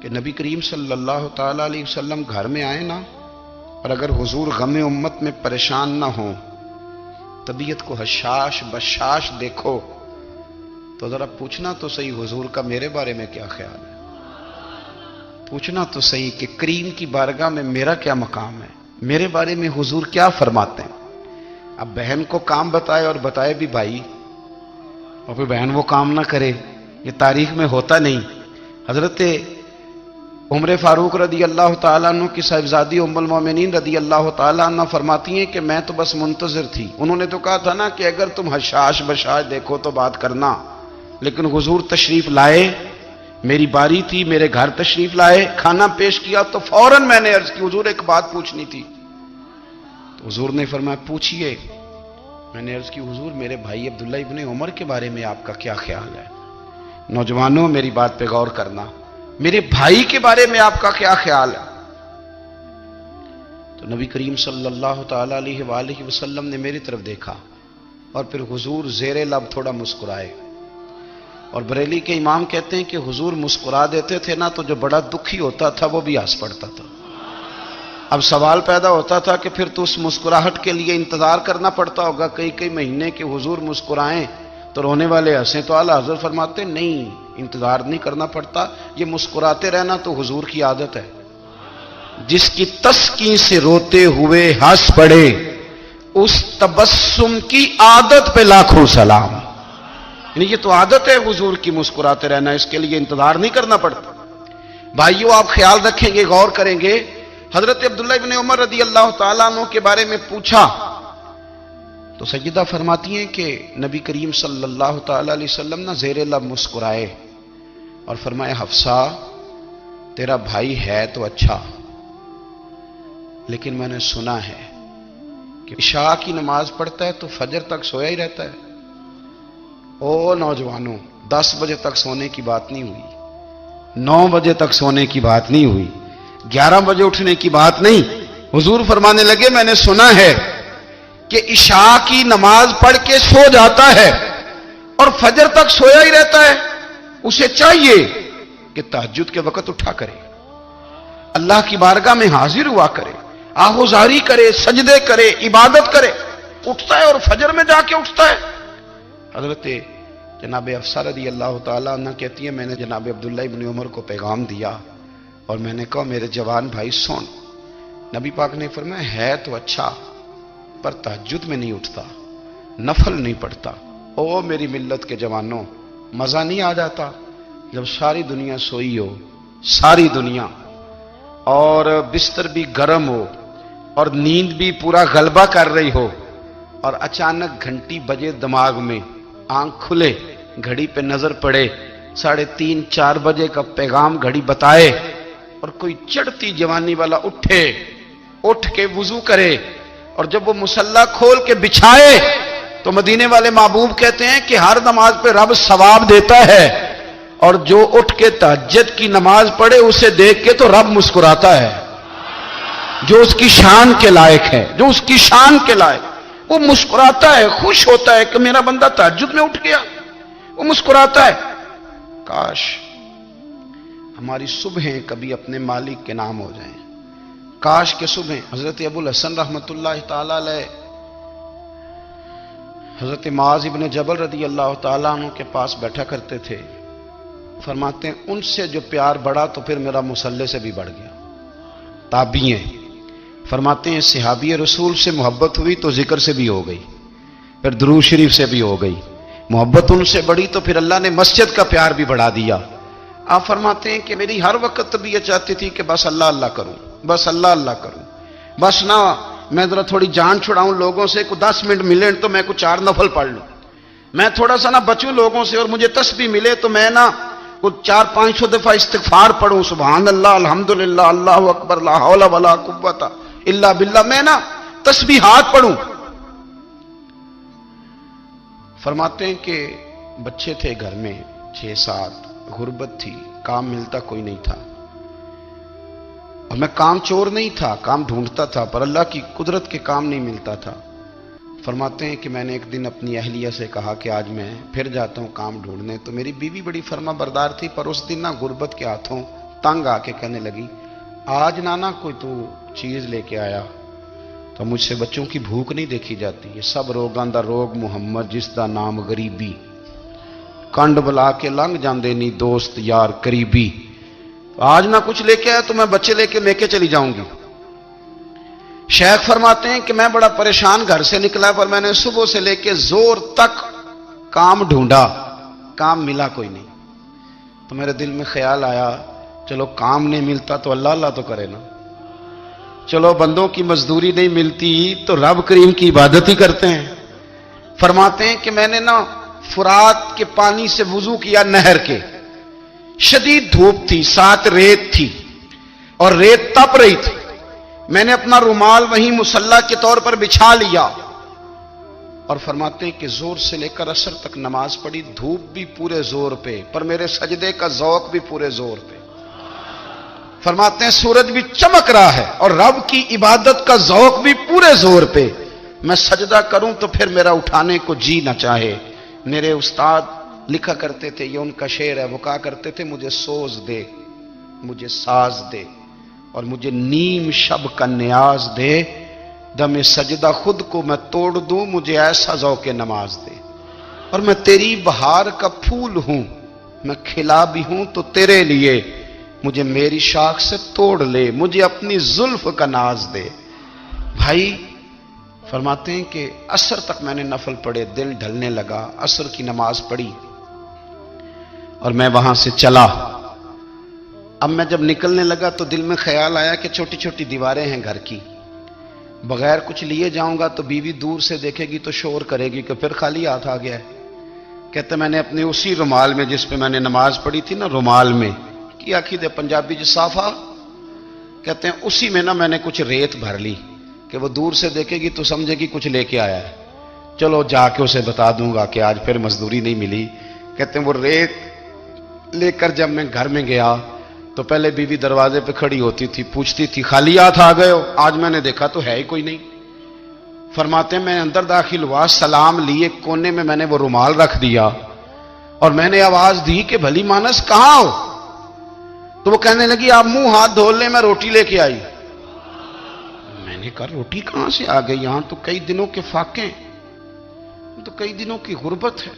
کہ نبی کریم صلی اللہ تعالی علیہ وسلم گھر میں آئے نا، اور اگر حضور غم امت میں پریشان نہ ہوں، طبیعت کو حشاش بشاش دیکھو، تو ذرا پوچھنا تو صحیح حضور کا میرے بارے میں کیا خیال ہے، پوچھنا تو صحیح کہ کریم کی بارگاہ میں میرا کیا مقام ہے، میرے بارے میں حضور کیا فرماتے ہیں۔ اب بہن کو کام بتائے اور بتائے بھی بھائی، اور پھر بہن وہ کام نہ کرے، یہ تاریخ میں ہوتا نہیں۔ حضرت عمر فاروق رضی اللہ تعالیٰ عنہ کی صاحبزادی ام المومنین رضی اللہ تعالیٰ عنہ فرماتی ہیں کہ میں تو بس منتظر تھی، انہوں نے تو کہا تھا نا کہ اگر تم حشاش بشاش دیکھو تو بات کرنا، لیکن حضور تشریف لائے، میری باری تھی، میرے گھر تشریف لائے، کھانا پیش کیا تو فوراً میں نے عرض کی حضور ایک بات پوچھنی تھی، تو حضور نے فرمایا پوچھئے۔ میں نے عرض کی حضور میرے بھائی عبداللہ ابن عمر کے بارے میں آپ کا کیا خیال ہے؟ نوجوانوں میری بات پہ غور کرنا، میرے بھائی کے بارے میں آپ کا کیا خیال ہے؟ تو نبی کریم صلی اللہ تعالی علیہ وآلہ وسلم نے میری طرف دیکھا اور پھر حضور زیر لب تھوڑا مسکرائے، اور بریلی کے امام کہتے ہیں کہ حضور مسکرا دیتے تھے نا تو جو بڑا دکھی ہوتا تھا وہ بھی ہنس پڑتا تھا۔ اب سوال پیدا ہوتا تھا کہ پھر تو اس مسکراہٹ کے لیے انتظار کرنا پڑتا ہوگا کئی مہینے کہ حضور مسکرائیں تو رونے والے ہنسیں، تو اعلیٰ حضرت فرماتے نہیں، انتظار نہیں کرنا پڑتا، یہ مسکراتے رہنا تو حضور کی عادت ہے۔ جس کی تسکین سے روتے ہوئے ہنس پڑے اس تبسم کی عادت پہ لاکھوں سلام، یعنی یہ تو عادت ہے حضور کی مسکراتے رہنا، اس کے لیے انتظار نہیں کرنا پڑتا۔ بھائیو آپ خیال رکھیں گے، غور کریں گے، حضرت عبداللہ ابن عمر رضی اللہ تعالیٰ عنہ کے بارے میں پوچھا تو سیدہ فرماتی ہیں کہ نبی کریم صلی اللہ تعالی علیہ وسلم نہ زیر لب مسکرائے اور فرمائے حفصہ تیرا بھائی ہے تو اچھا، لیکن میں نے سنا ہے کہ عشاء کی نماز پڑھتا ہے تو فجر تک سویا ہی رہتا ہے۔ او نوجوانوں، 10 بجے تک سونے کی بات نہیں ہوئی، 9 بجے تک سونے کی بات نہیں ہوئی، 11 بجے اٹھنے کی بات نہیں۔ حضور فرمانے لگے میں نے سنا ہے کہ عشاء کی نماز پڑھ کے سو جاتا ہے اور فجر تک سویا ہی رہتا ہے، اسے چاہیے کہ تہجد کے وقت اٹھا کرے، اللہ کی بارگاہ میں حاضر ہوا کرے، آہوزاری کرے، سجدے کرے، عبادت کرے، اٹھتا ہے اور فجر میں جا کے اٹھتا ہے۔ حضرت جناب حفصہ رضی اللہ تعالیٰ عنہ کہتی ہیں میں نے جناب عبداللہ ابن عمر کو پیغام دیا اور میں نے کہا میرے جوان بھائی سن، نبی پاک نے فرمایا ہے تو اچھا پر تہجد میں نہیں اٹھتا، نفل نہیں پڑھتا۔ او میری ملت کے جوانوں، مزہ نہیں آ جاتا جب ساری دنیا سوئی ہو، ساری دنیا، اور بستر بھی گرم ہو اور نیند بھی پورا غلبہ کر رہی ہو، اور اچانک گھنٹی بجے دماغ میں، آنکھ کھلے، گھڑی پہ نظر پڑے، 3:30 4 بجے کا پیغام گھڑی بتائے، اور کوئی چڑھتی جوانی والا اٹھ کے وضو کرے، اور جب وہ مصلی کھول کے بچھائے تو مدینے والے محبوب کہتے ہیں کہ ہر نماز پہ رب ثواب دیتا ہے، اور جو اٹھ کے تہجد کی نماز پڑھے اسے دیکھ کے تو رب مسکراتا ہے، جو اس کی شان کے لائق ہے، جو اس کی شان کے لائق، وہ مسکراتا ہے، خوش ہوتا ہے کہ میرا بندہ تہجد میں اٹھ گیا، وہ مسکراتا ہے۔ کاش ہماری صبحیں کبھی اپنے مالک کے نام ہو جائیں، کاش کے صبح۔ حضرت ابو الحسن رحمت اللہ تعالی علیہ حضرت معاذ ابن جبل رضی اللہ تعالیٰ عنہ کے پاس بیٹھا کرتے تھے، فرماتے ہیں ان سے جو پیار بڑھا تو پھر میرا مصلی سے بھی بڑھ گیا۔ تابعی ہیں، فرماتے ہیں صحابی رسول سے محبت ہوئی تو ذکر سے بھی ہو گئی، پھر درود شریف سے بھی ہو گئی، محبت ان سے بڑھی تو پھر اللہ نے مسجد کا پیار بھی بڑھا دیا۔ آپ فرماتے ہیں کہ میری ہر وقت طبیعت چاہتی تھی کہ بس اللہ اللہ کروں، بس اللہ اللہ کروں، بس نہ میں ذرا تھوڑی جان چھڑاؤں لوگوں سے، کوئی 10 منٹ ملے تو میں کوئی 4 نفل پڑھ لوں، میں تھوڑا سا نہ بچوں لوگوں سے، اور مجھے تسبیح ملے تو میں نہ کوئی 400-500 دفعہ استغفار پڑھوں، سبحان اللہ، الحمدللہ، اللہ اکبر، لا حول ولا قوت الا باللہ، میں نہ تسبیحات پڑھوں۔ فرماتے ہیں کہ بچے تھے گھر میں 6-7، غربت تھی، کام ملتا کوئی نہیں تھا، اور میں کام چور نہیں تھا، کام ڈھونڈتا تھا، پر اللہ کی قدرت کے کام نہیں ملتا تھا۔ فرماتے ہیں کہ میں نے ایک دن اپنی اہلیہ سے کہا کہ آج میں پھر جاتا ہوں کام ڈھونڈنے، تو میری بیوی بڑی فرما بردار تھی، پر اس دن نہ غربت کے ہاتھوں تنگ آ کے کہنے لگی آج نانا کوئی تو چیز لے کے آیا تو مجھ سے بچوں کی بھوک نہیں دیکھی جاتی. یہ سب روگاں دا روگ محمد جس دا نام غریبی کنڈ بلا کے لنگ جاندے نہیں دوست یار قریبی. آج نہ کچھ لے کے آیا تو میں بچے لے کے میکے چلی جاؤں گی. شیخ فرماتے ہیں کہ میں بڑا پریشان گھر سے نکلا پر میں نے صبح سے لے کے زور تک کام ڈھونڈا, کام ملا کوئی نہیں. تو میرے دل میں خیال آیا چلو کام نہیں ملتا تو اللہ اللہ تو کرے نا, چلو بندوں کی مزدوری نہیں ملتی تو رب کریم کی عبادت ہی کرتے ہیں. فرماتے ہیں کہ میں نے نا فرات کے پانی سے وضو کیا نہر کے, شدید دھوپ تھی ساتھ ریت تھی اور ریت تپ رہی تھی. میں نے اپنا رومال وہیں مصلی کے طور پر بچھا لیا اور فرماتے ہیں کہ زور سے لے کر عصر تک نماز پڑھی. دھوپ بھی پورے زور پہ پر میرے سجدے کا ذوق بھی پورے زور پہ. فرماتے ہیں سورج بھی چمک رہا ہے اور رب کی عبادت کا ذوق بھی پورے زور پہ. میں سجدہ کروں تو پھر میرا اٹھانے کو جی نہ چاہے. میرے استاد لکھا کرتے تھے, یہ ان کا شعر ہے, وہ کہا کرتے تھے مجھے سوز دے, مجھے ساز دے اور مجھے نیم شب کا نیاز دے, دم سجدہ خود کو میں توڑ دوں, مجھے ایسا ذوق نماز دے. اور میں تیری بہار کا پھول ہوں, میں کھلا بھی ہوں تو تیرے لیے, مجھے میری شاخ سے توڑ لے, مجھے اپنی زلف کا ناز دے. بھائی فرماتے ہیں کہ عصر تک میں نے نفل پڑھے, دل ڈھلنے لگا, عصر کی نماز پڑھی اور میں وہاں سے چلا. اب میں جب نکلنے لگا تو دل میں خیال آیا کہ چھوٹی چھوٹی دیواریں ہیں گھر کی, بغیر کچھ لیے جاؤں گا تو بیوی دور سے دیکھے گی تو شور کرے گی کہ پھر خالی ہاتھ آ گیا ہے. کہتے میں نے اپنے اسی رومال میں جس پہ میں نے نماز پڑھی تھی نا, رومال میں کی آخی دے پنجابی جسافہ کہتے ہیں, اسی میں نا میں نے کچھ ریت بھر لی کہ وہ دور سے دیکھے گی تو سمجھے گی کچھ لے کے آیا ہے. چلو جا کے اسے بتا دوں گا کہ آج پھر مزدوری نہیں ملی. کہتے ہیں وہ ریت لے کر جب میں گھر میں گیا تو پہلے بیوی دروازے پہ کھڑی ہوتی تھی, پوچھتی تھی خالی ہاتھ آ گئے ہو؟ آج میں نے دیکھا تو ہے ہی کوئی نہیں. فرماتے ہیں میں اندر داخل ہوا, سلام لیے کونے میں میں نے وہ رومال رکھ دیا اور میں نے آواز دی کہ بھلی مانس کہاں ہو؟ تو وہ کہنے لگی آپ منہ ہاتھ دھو لیں, میں روٹی لے کے آئی. میں نے کہا روٹی کہاں سے آ گئی؟ یہاں تو کئی دنوں کے فاقے, تو کئی دنوں کی غربت ہے,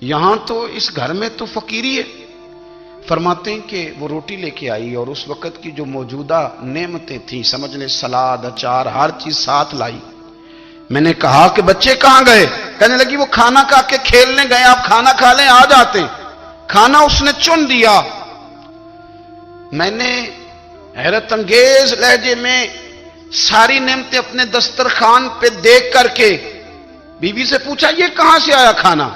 یہاں تو اس گھر میں تو فقیری ہے. فرماتے ہیں کہ وہ روٹی لے کے آئی اور اس وقت کی جو موجودہ نعمتیں تھیں, سمجھ لیں سلاد اچار ہر چیز ساتھ لائی. میں نے کہا کہ بچے کہاں گئے؟ کہنے لگی وہ کھانا کھا کے کھیلنے گئے, آپ کھانا کھا لیں آ جاتے. کھانا اس نے چن دیا. میں نے حیرت انگیز لہجے میں ساری نعمتیں اپنے دسترخوان پہ دیکھ کر کے بیوی سے پوچھا یہ کہاں سے آیا کھانا؟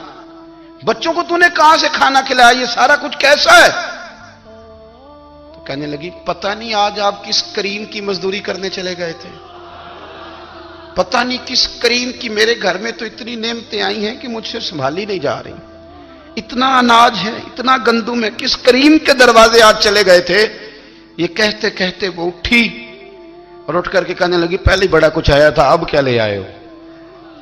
بچوں کو تو نے کہاں سے کھانا کھلایا؟ یہ سارا کچھ کیسا ہے؟ تو کہنے لگی پتہ نہیں آج آپ کس کریم کی مزدوری کرنے چلے گئے تھے, پتہ نہیں کس کریم کی. میرے گھر میں تو اتنی نعمتیں آئی ہیں کہ مجھ سے سنبھالی نہیں جا رہی, اتنا اناج ہے, اتنا گندم ہے, کس کریم کے دروازے آج چلے گئے تھے؟ یہ کہتے کہتے وہ اٹھی اور اٹھ کر کے کہنے لگی پہلے بڑا کچھ آیا تھا, اب کیا لے آئے ہو؟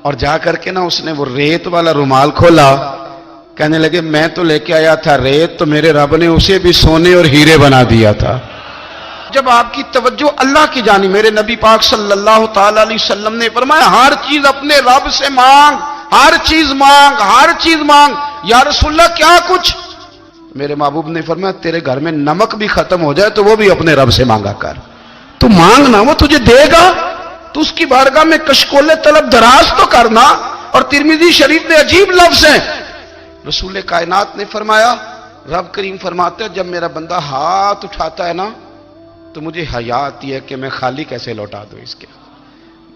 اور جا کر کے نا اس نے وہ ریت والا رومال کھولا. کہنے لگے میں تو لے کے آیا تھا ریت, تو میرے رب نے اسے بھی سونے اور ہیرے بنا دیا تھا. جب آپ کی توجہ اللہ کی جانب, میرے نبی پاک صلی اللہ تعالی علیہ وسلم نے فرمایا ہر چیز اپنے رب سے مانگ, ہر چیز مانگ, ہر چیز مانگ. یا رسول اللہ کیا کچھ؟ میرے محبوب نے فرمایا تیرے گھر میں نمک بھی ختم ہو جائے تو وہ بھی اپنے رب سے مانگا کر. تو مانگنا وہ تجھے دے گا, تو اس کی بارگاہ میں کشکول طلب دراز تو کرنا. اور ترمذی شریف میں عجیب لفظ ہیں, رسول کائنات نے فرمایا, رب کریم فرماتے جب میرا بندہ ہاتھ اٹھاتا ہے نا تو مجھے حیا آتی ہے کہ میں خالی کیسے لوٹا دوں اس کے.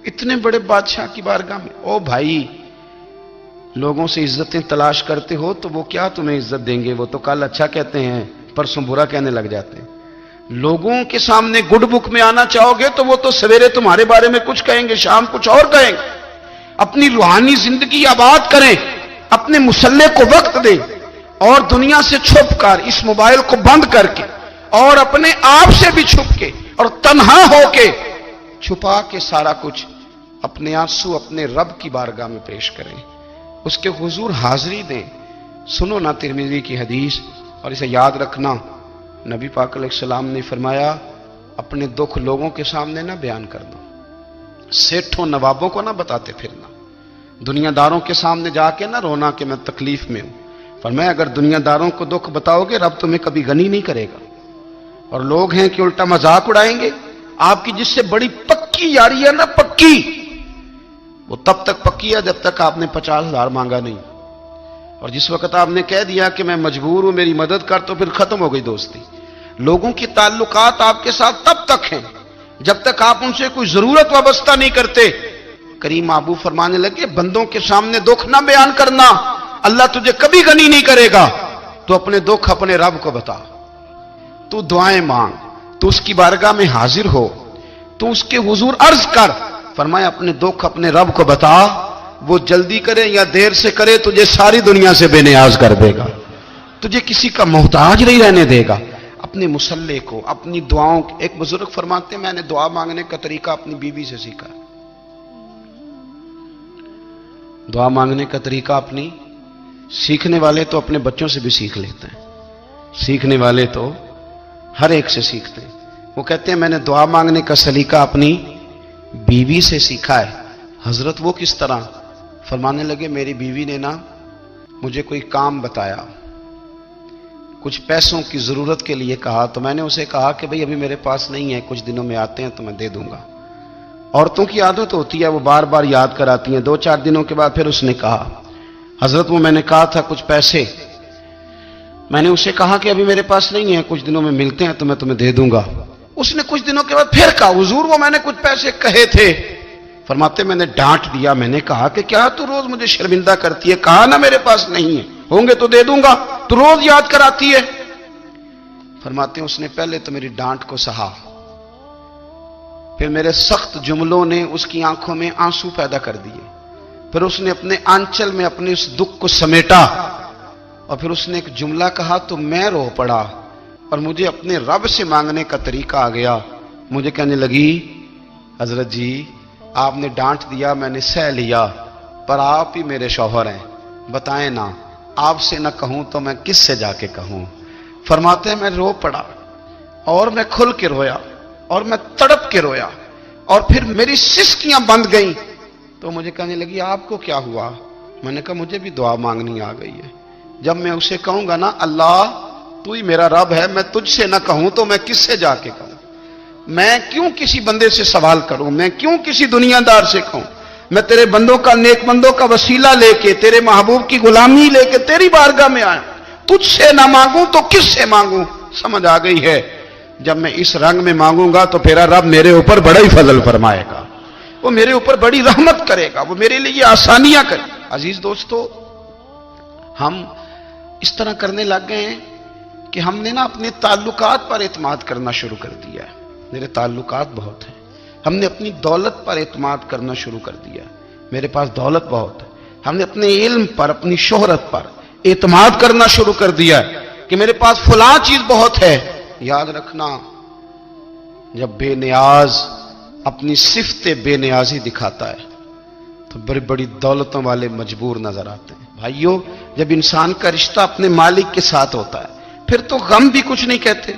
اتنے بڑے بادشاہ کی بارگاہ میں. او بھائی لوگوں سے عزتیں تلاش کرتے ہو تو وہ کیا تمہیں عزت دیں گے؟ وہ تو کل اچھا کہتے ہیں پرسوں برا کہنے لگ جاتے ہیں. لوگوں کے سامنے گڈ بک میں آنا چاہو گے تو وہ تو سویرے تمہارے بارے میں کچھ کہیں گے, شام کچھ اور کہیں گے. اپنی روحانی زندگی آباد کریں, اپنے مسلح کو وقت دیں اور دنیا سے چھپ کر اس موبائل کو بند کر کے اور اپنے آپ سے بھی چھپ کے اور تنہا ہو کے چھپا کے سارا کچھ اپنے آنسو اپنے رب کی بارگاہ میں پیش کریں, اس کے حضور حاضری دیں. سنو نا ترمذی کی حدیث اور اسے یاد رکھنا, نبی پاک علیہ السلام نے فرمایا اپنے دکھ لوگوں کے سامنے نہ بیان کرنا، سیٹھوں نوابوں کو نہ بتاتے پھرنا، دنیا داروں کے سامنے جا کے نہ رونا کہ میں تکلیف میں ہوں۔ فرمایا اگر دنیا داروں کو دکھ بتاؤ گے رب تمہیں کبھی غنی نہیں کرے گا، اور لوگ ہیں کہ الٹا مذاق اڑائیں گے۔ آپ کی جس سے بڑی پکی یاری ہے نا، پکی، وہ تب تک پکی ہے جب تک آپ نے 50,000 مانگا نہیں، اور جس وقت آپ نے کہہ دیا کہ میں مجبور ہوں میری مدد کر، تو پھر ختم ہو گئی دوستی۔ لوگوں کی تعلقات آپ کے ساتھ تب تک ہیں جب تک آپ ان سے کوئی ضرورت وابستہ نہیں کرتے۔ کریم محبوب فرمانے لگے بندوں کے سامنے دکھ نہ بیان کرنا، اللہ تجھے کبھی غنی نہیں کرے گا۔ تو اپنے دکھ اپنے رب کو بتا، تو دعائیں مانگ، تو اس کی بارگاہ میں حاضر ہو، تو اس کے حضور عرض کر۔ فرمایا اپنے دکھ اپنے رب کو بتا، وہ جلدی کرے یا دیر سے کرے تجھے ساری دنیا سے بے نیاز کر دے گا، تجھے کسی کا محتاج نہیں رہنے دے گا۔ اپنے مسلح کو، اپنی دعاؤں، ایک بزرگ فرماتے ہیں میں نے دعا مانگنے کا طریقہ اپنی بیوی سے سیکھا۔ دعا مانگنے کا طریقہ اپنی، سیکھنے والے تو اپنے بچوں سے بھی سیکھ لیتے ہیں، سیکھنے والے تو ہر ایک سے سیکھتے ہیں۔ وہ کہتے ہیں میں نے دعا مانگنے کا سلیقہ اپنی بیوی سے سیکھا ہے۔ حضرت وہ کس طرح؟ فرمانے لگے میری بیوی نے نا مجھے کوئی کام بتایا، کچھ پیسوں کی ضرورت کے لیے کہا، تو میں نے اسے کہا کہ بھئی ابھی میرے پاس نہیں ہے، کچھ دنوں میں آتے ہیں تو میں دے دوں گا۔ عورتوں کی عادت ہوتی ہے وہ بار بار یاد کراتی ہیں، 2-4 دنوں کے بعد پھر اس نے کہا حضرت وہ میں نے کہا تھا کچھ پیسے، میں نے اسے کہا کہ ابھی میرے پاس نہیں ہے، کچھ دنوں میں ملتے ہیں تو میں تمہیں دے دوں گا۔ اس نے کچھ دنوں کے بعد پھر کہا حضور وہ میں نے کچھ پیسے کہے تھے۔ فرماتے میں نے ڈانٹ دیا، میں نے کہا کہ کیا تو روز مجھے شرمندہ کرتی ہے، کہا نا میرے پاس نہیں ہے، ہوں گے تو دے دوں گا، تو روز یاد کراتی ہے۔ فرماتے ہیں اس نے پہلے تو میری ڈانٹ کو سہا، پھر میرے سخت جملوں نے اس کی آنکھوں میں آنسو پیدا کر دیے، پھر اس نے اپنے آنچل میں اپنے اس دکھ کو سمیٹا، اور پھر اس نے ایک جملہ کہا تو میں رو پڑا، اور مجھے اپنے رب سے مانگنے کا طریقہ آ گیا۔ مجھے کہنے لگی حضرت جی آپ نے ڈانٹ دیا، میں نے سہ لیا، پر آپ ہی میرے شوہر ہیں، بتائیں نا آپ سے نہ کہوں تو میں کس سے جا کے کہوں۔ فرماتے ہیں میں رو پڑا، اور میں کھل کے رویا، اور میں تڑپ کے رویا، اور پھر میری سسکیاں بند گئیں۔ تو مجھے کہنے لگی آپ کو کیا ہوا؟ میں نے کہا مجھے بھی دعا مانگنی آ گئی ہے، جب میں اسے کہوں گا نا اللہ تو ہی میرا رب ہے، میں تجھ سے نہ کہوں تو میں کس سے جا کے کہوں؟ میں کیوں کسی بندے سے سوال کروں؟ میں کیوں کسی دنیا دار سے کہوں؟ میں تیرے بندوں کا، نیک بندوں کا وسیلہ لے کے، تیرے محبوب کی غلامی لے کے تیری بارگاہ میں آیا، تجھ سے نہ مانگوں تو کس سے مانگوں؟ سمجھ آ گئی ہے جب میں اس رنگ میں مانگوں گا تو پھر رب میرے اوپر بڑا ہی فضل فرمائے گا، وہ میرے اوپر بڑی رحمت کرے گا، وہ میرے لیے آسانیاں کرے۔ عزیز دوستو ہم اس طرح کرنے لگ گئے ہیں کہ ہم نے نا اپنے تعلقات پر اعتماد کرنا شروع کر دیا ہے۔ میرے تعلقات بہت ہیں، ہم نے اپنی دولت پر اعتماد کرنا شروع کر دیا ہے، میرے پاس دولت بہت ہے۔ ہم نے اپنے علم پر، اپنی شہرت پر اعتماد کرنا شروع کر دیا ہے کہ میرے پاس فلاں چیز بہت ہے۔ یاد رکھنا جب بے نیاز اپنی صفت بے نیازی دکھاتا ہے تو بڑی بڑی دولتوں والے مجبور نظر آتے ہیں۔ بھائیو جب انسان کا رشتہ اپنے مالک کے ساتھ ہوتا ہے پھر تو غم بھی کچھ نہیں کہتے،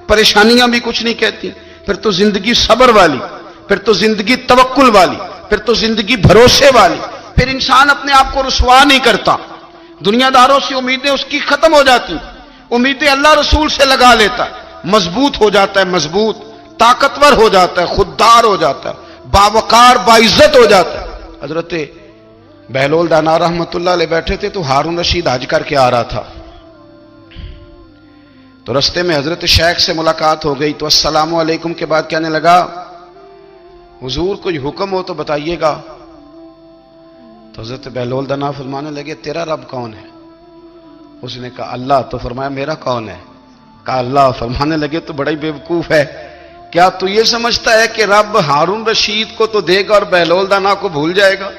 پریشانیاں بھی کچھ نہیں کہتی، پھر تو زندگی صبر والی، پھر تو زندگی توکل والی، پھر تو زندگی بھروسے والی، پھر انسان اپنے آپ کو رسوا نہیں کرتا، دنیا داروں سے امیدیں اس کی ختم ہو جاتی، امیدیں اللہ رسول سے لگا لیتا ہے، مضبوط ہو جاتا ہے، مضبوط، طاقتور ہو جاتا ہے، خوددار ہو جاتا ہے، باوقار باعزت ہو جاتا ہے۔ حضرت بہلول دانا رحمت اللہ علیہ بیٹھے تھے تو ہارون رشید حج کر کے آ رہا تھا، تو رستے میں حضرت شیخ سے ملاقات ہو گئی تو السلام علیکم کے بعد کہنے لگا حضور کوئی حکم ہو تو بتائیے گا۔ تو حضرت بہلول دانا فرمانے لگے تیرا رب کون ہے؟ اس نے کہا اللہ۔ تو فرمایا میرا کون ہے؟ کہا اللہ۔ فرمانے لگے تو بڑا ہی بیوقوف ہے، کیا تو یہ سمجھتا ہے کہ رب ہارون رشید کو تو دے گا اور بہلول دانا کو بھول جائے گا؟